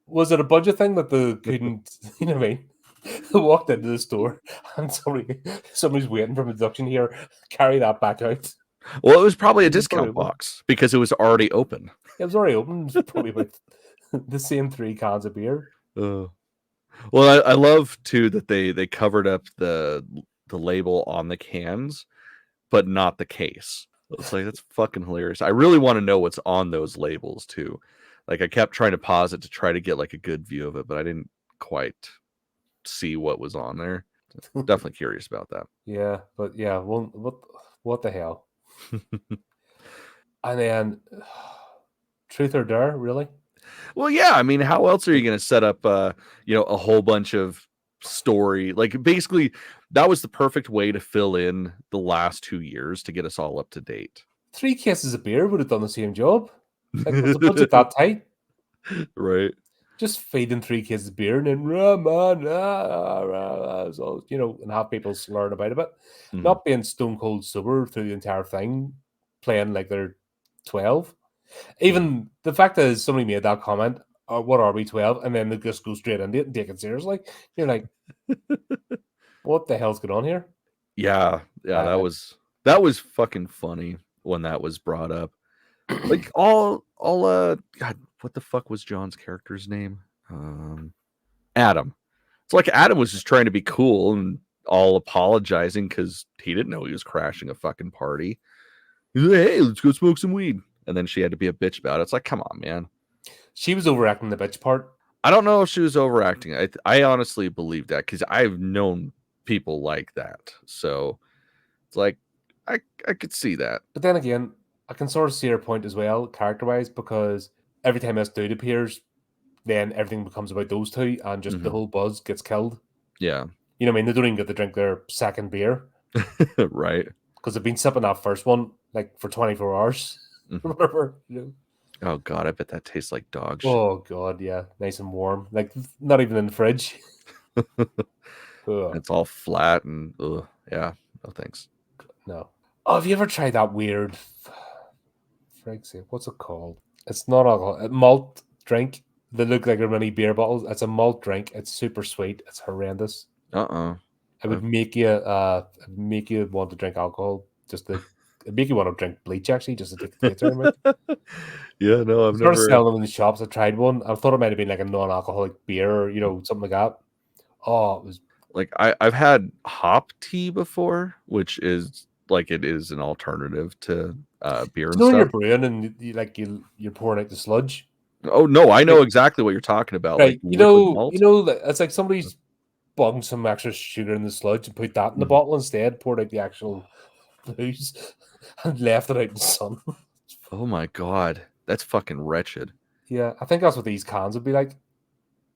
was it a budget thing that they couldn't? You know what I mean? They walked into the store and somebody's waiting for production here. Carry that back out. Well, it was probably a It was already discount open. box because it was already open. It was already open. It was probably about the same 3 cans of beer. Well, I love too that they covered up the label on the cans, but not the case. It's like, that's fucking hilarious. I really want to know what's on those labels too. Like, I kept trying to pause it to try to get like a good view of it, but I didn't quite see what was on there. Definitely curious about that. Yeah, but yeah, well, what the hell? And then, truth or dare, really? Well, yeah. I mean, how else are you going to set up, a whole bunch of story? Like, basically, that was the perfect way to fill in the last 2 years to get us all up to date. 3 cases of beer would have done the same job. Like, was the budget that tight? Right. Just feeding 3 cases of beer and then man, so, and have people slurring about it. Not being stone cold sober through the entire thing, playing like they're 12. Even the fact that somebody made that comment, what are we, 12? And then they just go straight into it and take it seriously. You're like, what the hell's going on here? Yeah, that was fucking funny when that was brought up. Like, all God, what the fuck was John's character's name? Adam. It's like Adam was just trying to be cool and all apologizing because he didn't know he was crashing a fucking party. He's like, hey, let's go smoke some weed. And then she had to be a bitch about it. It's like, come on, man. She was overacting the bitch part. I don't know if she was overacting. I honestly believe that because I've known people like that. So it's like, I could see that. But then again, I can sort of see her point as well, character-wise, because every time this dude appears, then everything becomes about those two, and just the whole buzz gets killed. Yeah. You know what I mean? They don't even get to drink their second beer. Right. Because they've been sipping that first one, like, for 24 hours. Whatever, Oh, God, I bet that tastes like dog shit. Oh, God, yeah. Nice and warm. Like, not even in the fridge. It's all flat and, yeah, no thanks. No. Oh, have you ever tried that weird, what's it called? It's not alcohol. A malt drink. They look like a mini beer bottles. It's a malt drink. It's super sweet. It's horrendous. It would make you want to drink alcohol. It'd make you want to drink bleach, actually, just to take the taste out of it. Yeah, no, I've started never selling them in the shops. I tried one. I thought it might have been like a non-alcoholic beer, or, something like that. Oh, it was like, I've had hop tea before, which is like, it is an alternative to beer and stuff. You're brewing and you're pouring out the sludge. Oh no, I know exactly what you're talking about. Right, like malt. It's like somebody's bunged some extra sugar in the sludge and put that in the bottle instead. Poured out the actual booze and left it out in the sun. Oh my God, that's fucking wretched. Yeah, I think that's what these cans would be like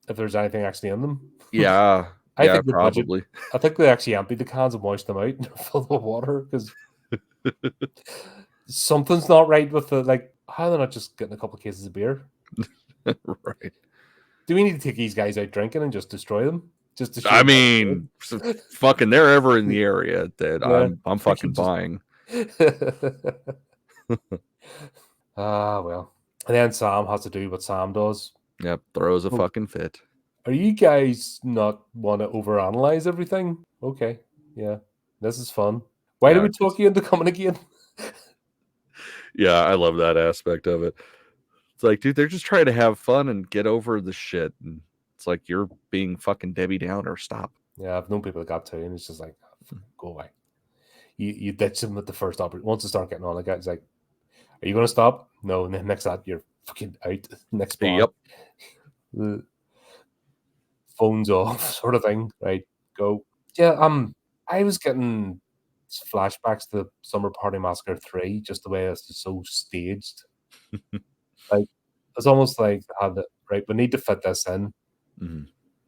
if there's anything actually in them. Yeah, I think probably. I think they actually emptied the cans and washed them out and filled with water because something's not right with how are they not just getting a couple of cases of beer? Right. Do we need to take these guys out drinking and just destroy them? Just to I mean, fucking, they're ever in the area that I'm fucking buying. Well. And then Sam has to do what Sam does. Yep, throws a fucking fit. Are you guys not want to overanalyze everything? Okay, yeah, this is fun. Why do we talk you into coming again? Yeah, I love that aspect of it. It's like, dude, they're just trying to have fun and get over the shit. And it's like, you're being fucking Debbie Downer. Stop. Yeah, I've known people that got to, and it's just like, go away. You ditch them at the first opportunity. Once they start getting on, it's like, are you going to stop? No, and then next that you're fucking out. Next bar. Yep. Phones off, sort of thing. Right, go. Yeah, I was getting flashbacks to Summer Party Massacre 3, just the way it's so staged. Like, it's almost like right, we need to fit this in.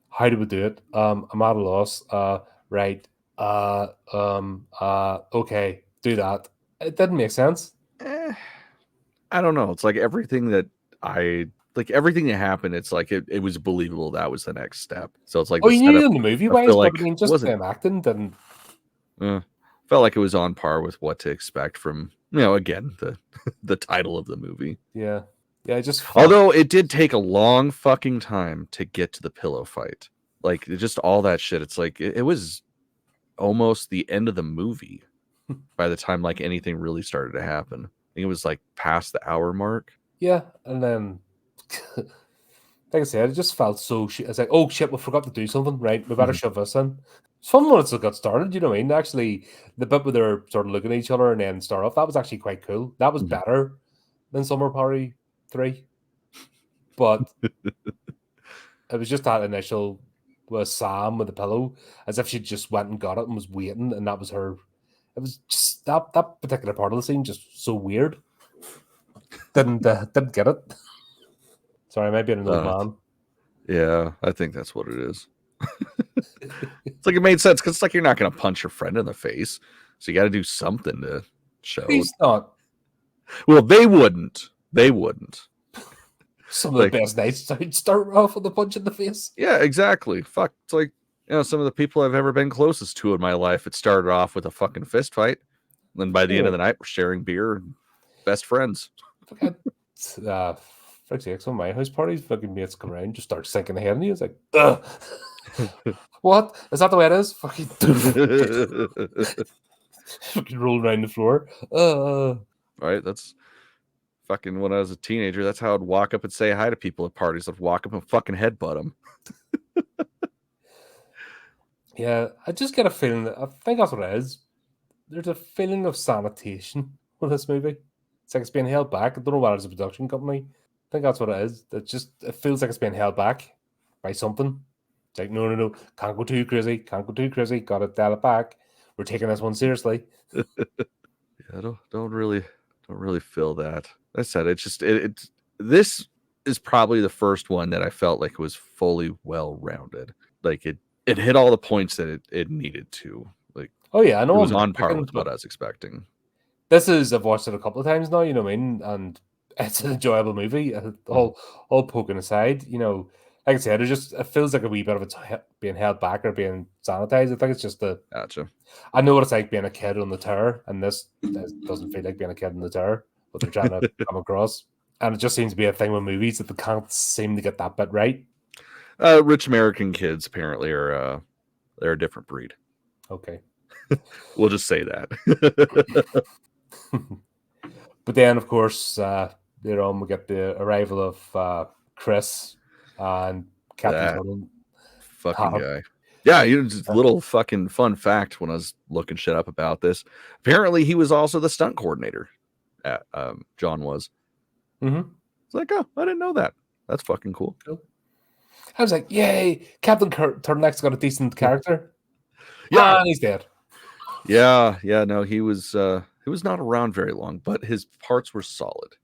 How do we do it? I'm at a loss. Right. Okay, do that. It didn't make sense. I don't know. It's like everything that everything that happened, it's like it was believable that was the next step. So it's like, you knew in the movie wise, but I mean, just them acting didn't. Felt like it was on par with what to expect from, again, the title of the movie. Yeah. I just felt... Although it did take a long fucking time to get to the pillow fight. Like, just all that shit. It's like, it was almost the end of the movie by the time, like, anything really started to happen. I think it was, like, past the hour mark. Yeah, and then... like I said, it just felt so shit. It's like, oh shit, we forgot to do something, right? We better shove this in. It's fun when it's got started, you know what I mean? Actually, the bit where they're sort of looking at each other and then start off, that was actually quite cool. That was better than Summer Party 3. But it was just that initial with Sam with the pillow, as if she just went and got it and was waiting, and that was her. It was just that particular part of the scene just so weird. Didn't get it. Sorry, I might be an old man. Yeah, I think that's what it is. It's like it made sense because it's like you're not going to punch your friend in the face, so you got to do something to show. He's not. Well, they wouldn't. They wouldn't. Some of the best nights start off with a punch in the face. Yeah, exactly. Fuck. It's like, some of the people I've ever been closest to in my life, it started off with a fucking fist fight. And then by the end of the night, we're sharing beer and best friends. For example, some of my house parties, fucking mates come around, just start sinking the head in you. It's like, ugh. What? Is that the way it is? Fucking roll around the floor. Right? That's fucking when I was a teenager. That's how I'd walk up and say hi to people at parties. I'd walk up and fucking headbutt them. Yeah, I just get a feeling that I think that's what it is. There's a feeling of sanitation with this movie. It's like it's being held back. I don't know whether it's a production company. I think that's what it is. It feels like it's being held back by something. It's like, no, can't go too crazy. Gotta dial it back. We're taking this one seriously. Yeah, I don't really feel that. I said this is probably the first one that I felt like was fully well-rounded. Like it hit all the points that it needed to. Like, oh yeah, I know it was on par with what I was expecting. I've watched it a couple of times now, you know what I mean? And it's an enjoyable movie. All poking aside, like I said, it feels like a wee bit of it's being held back or being sanitized. I think it's just Gotcha. I know what it's like being a kid on the tour, and this doesn't feel like being a kid on the tour, but they're trying to come across. And it just seems to be a thing with movies that they can't seem to get that bit right. Rich American kids apparently are they're a different breed. Okay. We'll just say that. But then, of course, later on we get the arrival of Chris and Captain fucking guy. Yeah, just a little fucking fun fact when I was looking shit up about this. Apparently, he was also the stunt coordinator. John was. Mm-hmm. It's like, oh, I didn't know that. That's fucking cool. I was like, yay! Captain Turtleneck's got a decent character. Yeah, and he's dead. Yeah. No, he was not around very long, but his parts were solid.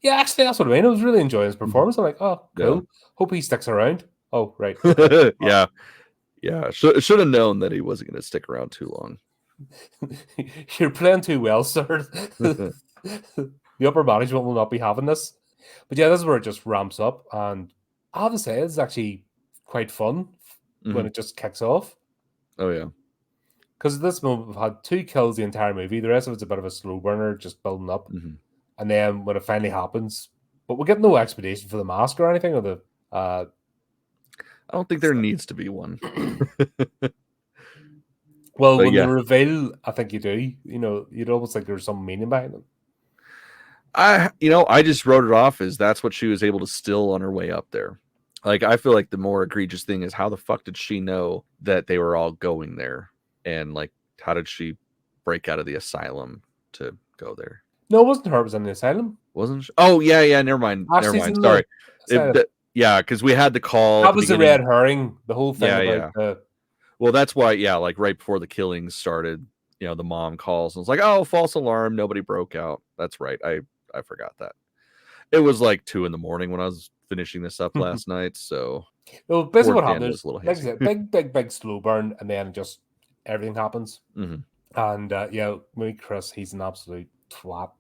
Yeah, actually, that's what I mean. I was really enjoying his performance. I'm like, oh, cool. Yeah. Hope he sticks around. Oh, right. Yeah. Should have known that he wasn't going to stick around too long. You're playing too well, sir. The upper management will not be having this. But yeah, this is where it just ramps up, and I have to say, it's actually quite fun when it just kicks off. Oh yeah. Because at this moment, we've had 2 kills the entire movie. The rest of it's a bit of a slow burner, just building up. And then when it finally happens, but we get no explanation for the mask or anything, or the... I don't think there needs to be one. Well, when they reveal, I think you do. You'd almost think there's some meaning behind them. I just wrote it off as that's what she was able to steal on her way up there. Like, I feel like the more egregious thing is how the fuck did she know that they were all going there? And, like, how did she break out of the asylum to go there? No, it wasn't her. It was in the asylum. Wasn't she? Oh, yeah. Never mind. Sorry. Because we had the call. That was the red herring. The whole thing about well, that's why, like, right before the killings started, the mom calls and was like, oh, false alarm. Nobody broke out. That's right. I forgot that. It was like 2 a.m. when I was finishing this up last night. So, well, basically what happened is, like I said, big slow burn, and then just everything happens. And me, Chris, he's an absolute twat,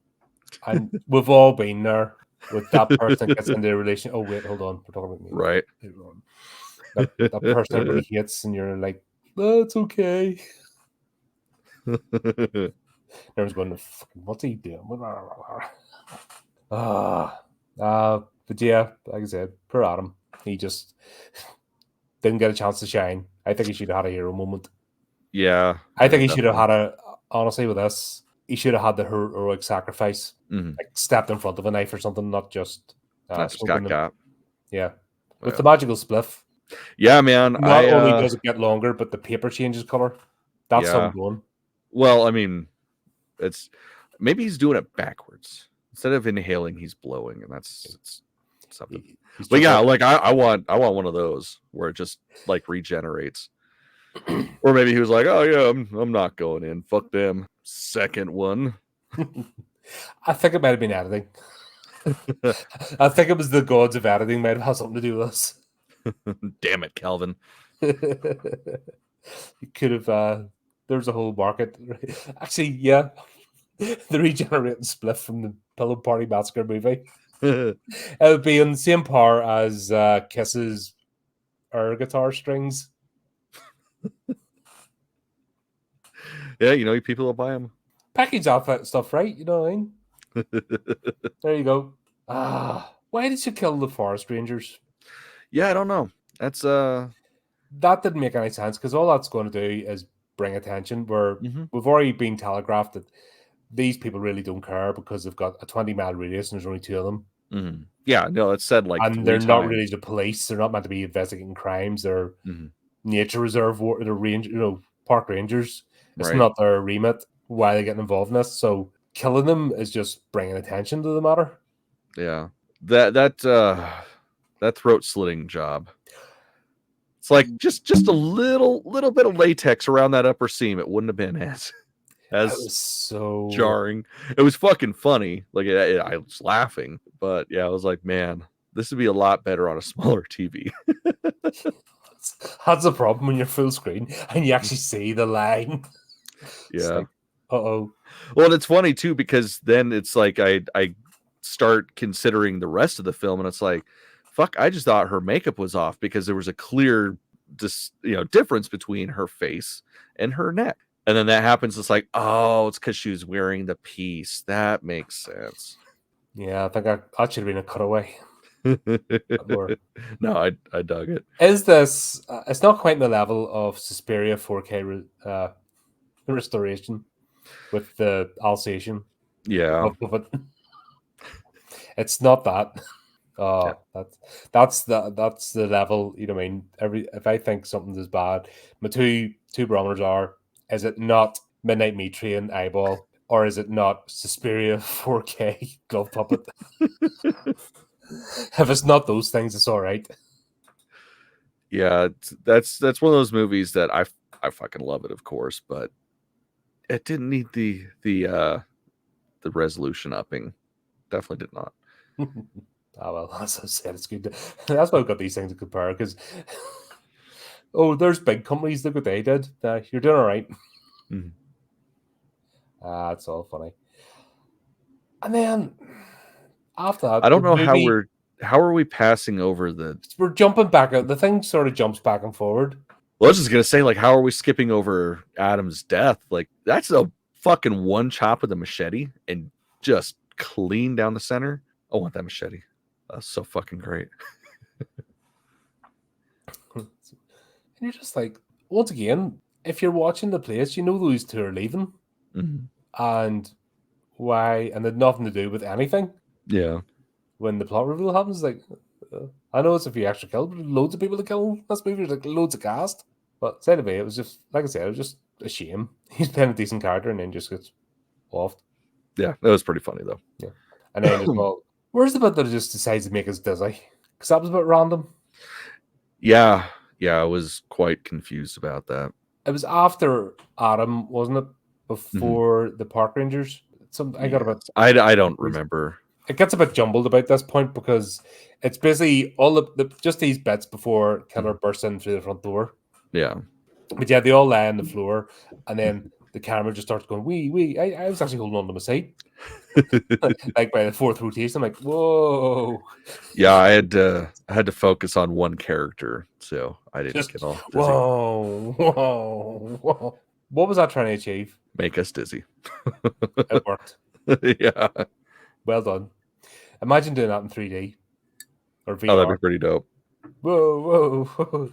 and we've all been there with that person that gets into a relation. Oh wait, hold on, we're talking about me, right? That person everybody hates, and you're like, oh, it's okay. Everyone's going, what's he doing? But yeah, like I said, poor Adam. He just didn't get a chance to shine. I think he should have had a hero moment. Yeah. I think he should have had honestly, with this, he should have had the heroic sacrifice. Like stepped in front of a knife or something, not just got got. Yeah. With the magical spliff. Yeah, man. Not only does it get longer, but the paper changes color. That's something going. Well, I mean, it's maybe he's doing it backwards. Instead of inhaling, he's blowing, and it's something. But yeah, like I want one of those where it just like regenerates. Or maybe he was like, oh yeah, I'm not going in. Fuck them. Second one. I think it might have been editing. I think it was the gods of editing might have had something to do with this. Damn it, Calvin. You could have there's a whole market. Actually, yeah. The regenerating spliff from the Pillow Party Massacre movie. It would be on the same par as Kiss's air guitar strings. Yeah, you know, people will buy them. Package that stuff, right? You know what I mean? There you go. Why did you kill the forest rangers? Yeah, I don't know. That's that didn't make any sense because all that's going to do is bring attention. We've already been telegraphed that these people really don't care because they've got a 20-mile radius and there's only 2 of them. Yeah, no, it's said like, and they're not really the police. They're not meant to be investigating crimes. They're nature reserve, they're park rangers. It's not their remit. Why are they getting involved in this? So killing them is just bringing attention to the matter. Yeah, that throat slitting job. It's like just a little bit of latex around that upper seam. It wouldn't have been as was so jarring. It was fucking funny. Like I was laughing, but yeah, I was like, man, this would be a lot better on a smaller TV. That's the problem when you're full screen and you actually see the line. Yeah. Like, uh-oh. Well, it's funny too because then it's like I start considering the rest of the film, and it's like, fuck, I just thought her makeup was off because there was a clear difference between her face and her neck. And then that happens. It's like, oh, it's because she was wearing the piece. That makes sense. Yeah, I think that should have been a cutaway. No, I dug it. Is this? It's not quite the level of Suspiria 4K restoration with the Alsatian. Yeah, it's not that. Oh, yeah. That's the level. You know what I mean? If I think something is bad, my two barometers are: is it not Midnight Meat Train Eyeball, or is it not Suspiria 4K glove puppet? If it's not those things, it's all right. Yeah, that's one of those movies that I fucking love it, of course, but it didn't need the resolution upping. Definitely did not. Oh well, as I said, it's good. That's why we've got these things to compare. Because there's big companies. Look what they did. You're doing all right. It's all funny. And then after that, I don't know how are we passing over we're jumping back out. The thing sort of jumps back and forward. Well, I was just gonna say, like, how are we skipping over Adam's death? Like, that's a fucking one chop with a machete and just clean down the center. I want that machete. That's so fucking great. And you're just like, once again, if you're watching the place, you know those two are leaving. And why? And it had nothing to do with anything. Yeah. When the plot reveal happens, like, I know it's a few extra kills, but loads of people to kill. This movie was like loads of cast. But anyway, it was just, like I said, it was just a shame. He's playing a decent character and then just gets offed. Yeah, that was pretty funny, though. Yeah. And then just, well, where's the bit that just decides to make us dizzy? Because that was a bit random. Yeah, I was quite confused about that. It was after Adam, wasn't it? Before the park rangers? I got a bit. I don't remember. It gets a bit jumbled about this point because it's basically all just these bits before Killer bursts in through the front door. Yeah. But yeah, they all lie on the floor, and then the camera just starts going, wee. I was actually holding on to my seat. Like by the fourth rotation, I'm like, whoa. Yeah, I had to focus on one character, so I didn't get all dizzy. Whoa. What was that trying to achieve? Make us dizzy. It worked. Yeah. Well done. Imagine doing that in 3D or Oh, that'd VR. be pretty dope. Whoa.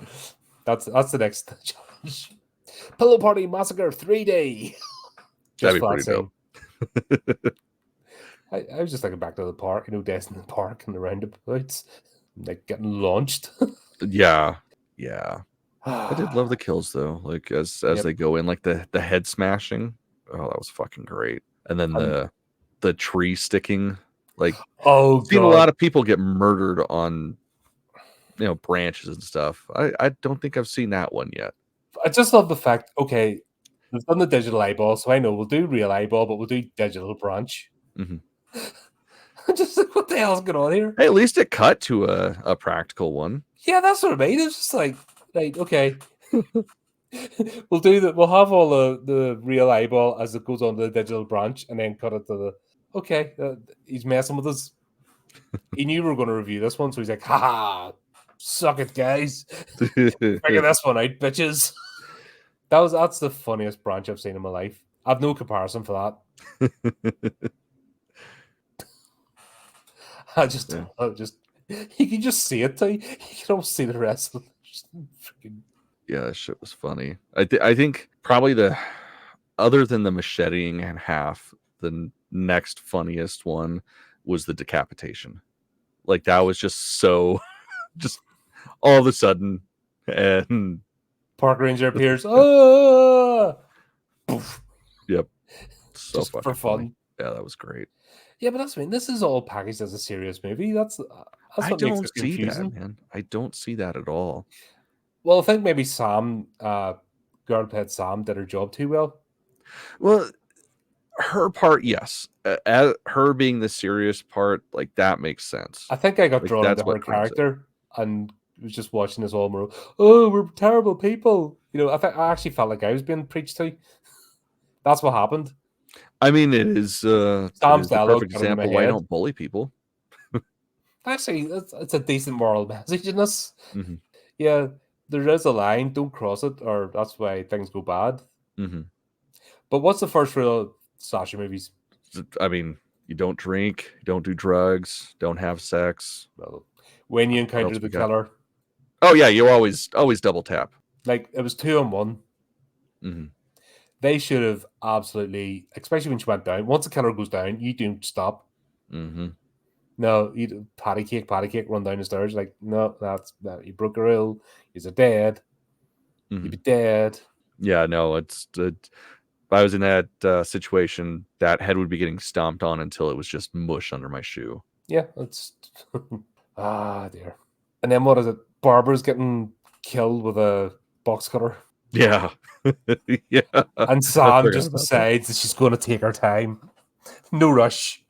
That's the next challenge. Pillow Party Massacre 3D. Just That'd be for that pretty dope. scene. I was just thinking back to the park, days in the park and the roundabouts, like getting launched. Yeah. I did love the kills though. Like as Yep. they go in, like the head smashing. Oh, that was fucking great. And then the tree sticking. Like, oh I've seen a god, lot of people get murdered on branches and stuff. I don't think I've seen that one yet. I just love the fact. Okay, we've done the digital eyeball, so I know we'll do real eyeball, but we'll do digital branch. Mhm. Just like, what the hell's going on here? Hey, at least it cut to a practical one. Yeah, that's what I mean. It's just like okay. We'll do that. We'll have all the real eyeball as it goes on to the digital branch, and then cut it to the. Okay, he's messing with us. He knew we were going to review this one, so he's like, "Ha, suck it, guys! Figure this one out, bitches." That's the funniest branch I've seen in my life. I've no comparison for that. I just you can just see it. You can almost see the rest of it. Freaking... Yeah, that shit was funny. I think probably other than the macheting in half, the next funniest one was the decapitation. Like that was just so, just all of a sudden, and Park Ranger appears. Oh, yep, so just fucking for fun. funny. Yeah, that was great. Yeah, but this is all packaged as a serious movie. That's what makes it confusing. That, man. I don't see that at all. Well, I think maybe Sam, girl played Sam, did her job too well. Well, her part, yes. As her being the serious part, like that makes sense. I think I got like, drawn that's into her what brings character and was just watching this all more. Oh, we're terrible people. I actually felt like I was being preached to. That's what happened. I mean, it is Sam's the dialogue perfect got into my example why you head. don't bully people. Actually, it's a decent moral message in this. Mm-hmm. Yeah, there is a line, don't cross it, or that's why things go bad. Mm-hmm. But what's the first real slasher movies? I mean, you don't drink, you don't do drugs, don't have sex. Well, when you encounter the killer. Oh yeah, you always double tap. Like, it was 2 on 1. Mm-hmm. They should have absolutely, especially when she went down. Once the killer goes down, you don't stop. Mm-hmm. No, you patty cake, run down the stairs. Like, no, you broke a rule. You're dead. Mm-hmm. You'd be dead. Yeah, no, it's if I was in that situation, that head would be getting stomped on until it was just mush under my shoe. Yeah, it's dear. And then what is it? Barbara's getting killed with a box cutter. Yeah. Yeah. And Sam just decides that she's going to take her time. No rush.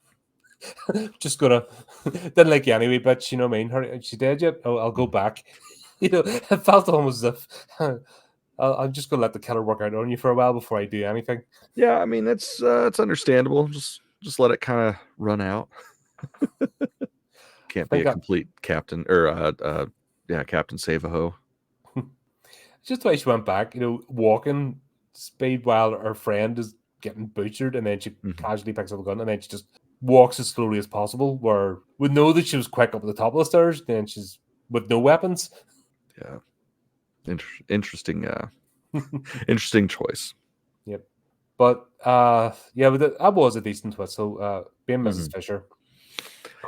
Just gonna didn't like you anyway, bitch. You know what I mean? She dead yet? Oh, I'll go back. It felt almost as if I'm just gonna let the killer work out on you for a while before I do anything. Yeah, I mean it's understandable. Just let it kind of run out. Can't be a complete captain or Captain Save-A-Ho. Just the way she went back, walking speed while her friend is getting butchered, and then she casually picks up a gun, and then she just walks as slowly as possible. Where we know that she was quick up at the top of the stairs, then she's with no weapons. Yeah, interesting. Interesting choice. Yep, but that was a decent twist. So, being Mrs. Fisher.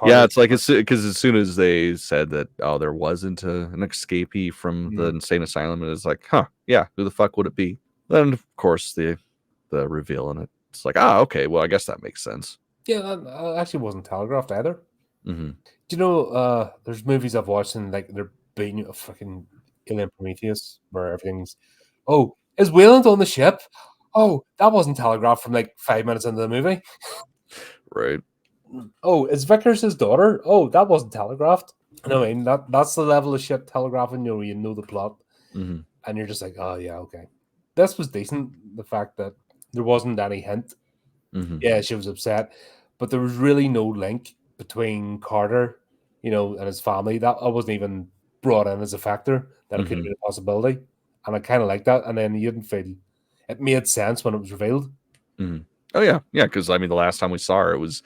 Yeah, it's like because as soon as they said that there wasn't an escapee from the insane asylum, it was like, yeah, who the fuck would it be? Then of course the reveal, and it's like, okay, well I guess that makes sense. Yeah, that actually wasn't telegraphed either. Mm-hmm. Do you know? There's movies I've watched and like they're being a fucking Alien Prometheus where everything's. Oh, is Wayland on the ship? Oh, that wasn't telegraphed from like 5 minutes into the movie. Right. Oh, is Vickers his daughter? Oh, that wasn't telegraphed. I mean, that's the level of shit telegraphing. You know the plot, and you're just like, oh yeah, okay. This was decent. The fact that there wasn't any hint. Yeah, she was upset, but there was really no link between Carter, and his family. That I wasn't even brought in as a factor. That it could have been a possibility, and I kind of like that. And then you didn't feel it made sense when it was revealed. Mhm. Oh yeah, yeah. Because I mean, the last time we saw her, it was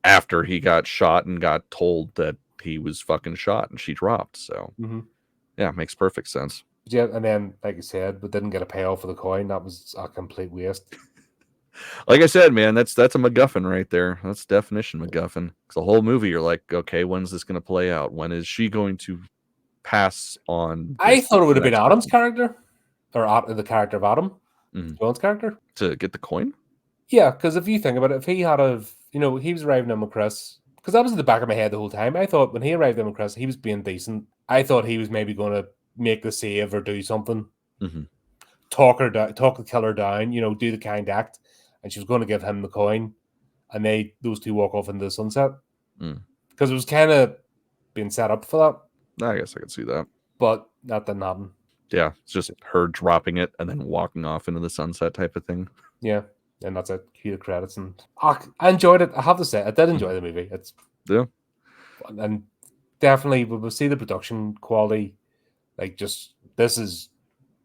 after he got shot and got told that he was fucking shot, and she dropped. So yeah, makes perfect sense. Yeah, and then like you said, we didn't get a payoff for the coin. That was a complete waste. Like I said, man, that's a MacGuffin right there. That's definition MacGuffin. Because the whole movie, you're like, okay, when's this going to play out? When is she going to pass on I this thought it to would the have been next Adam's person? character, or the character of Adam, John's character. To get the coin? Yeah, because if you think about it, if he had of, he was arriving in with Chris, because that was in the back of my head the whole time. I thought when he arrived in with Chris, he was being decent. I thought he was maybe going to make the save or do something, talk the killer down, do the kind act, and she was going to give him the coin, and those two walk off into the sunset, because it was kind of being set up for that. I guess I could see that, but that didn't happen. Yeah, it's just her dropping it and then walking off into the sunset type of thing. Yeah, and that's it. Cue the credits, and I enjoyed it. I have to say, I did enjoy the movie. It's and definitely we'll see the production quality. Like, just this is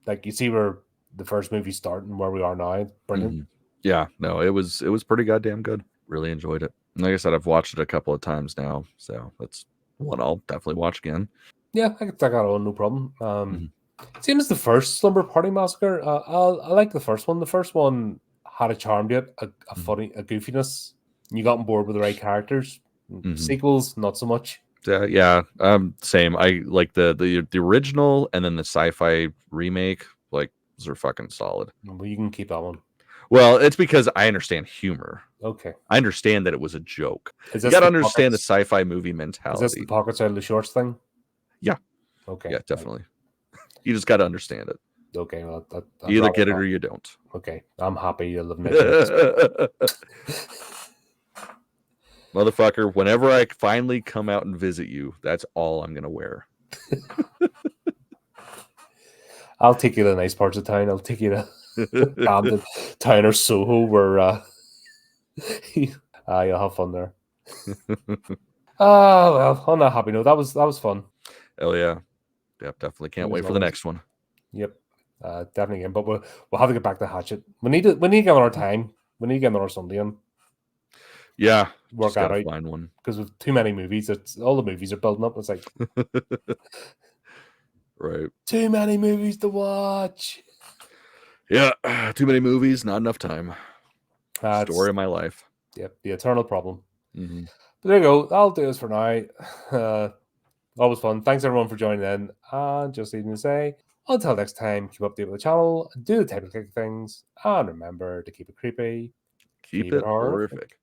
like you see where the first movie started and where we are now. It's brilliant. Yeah, no, it was pretty goddamn good. Really enjoyed it. Like I said, I've watched it a couple of times now, so that's one I'll definitely watch again. Yeah, I could take that on, no problem. Same as the first Slumber Party Massacre. I like the first one. The first one had a charm to it, a funny, a goofiness. You got on board with the right characters. Sequels, not so much. Yeah, same. I like the original and then the sci-fi remake. Like, those are fucking solid. Well, you can keep that one. Well, it's because I understand humor. Okay. I understand that it was a joke. You got to understand the sci-fi movie mentality. Is this the pockets out of the shorts thing? Yeah. Okay. Yeah, definitely. You just got to understand it. Okay. Well, you either get it or you don't. Okay. I'm happy you live in it. Motherfucker, whenever I finally come out and visit you, that's all I'm going to wear. I'll take you to the nice parts of town. I'll take you to Camden Town or Soho where you'll have fun there. Well, on that happy note, that was fun. Hell yeah. Yep, definitely can't wait for the next one. Yep. Definitely again. But we'll have to get back to Hatchet. We need to get on our time. We need to get another Sunday in. Yeah. Work that out. Find one. Because with too many movies, all the movies are building up. It's like right. Too many movies to watch. Yeah, too many movies, not enough time. Story of my life. Yep, the eternal problem. But there you go. That'll do us for now. Always fun. Thanks everyone for joining in. And just needing to say, until next time, keep updated with the channel, do the type of things, and remember to keep it creepy, keep it horrific.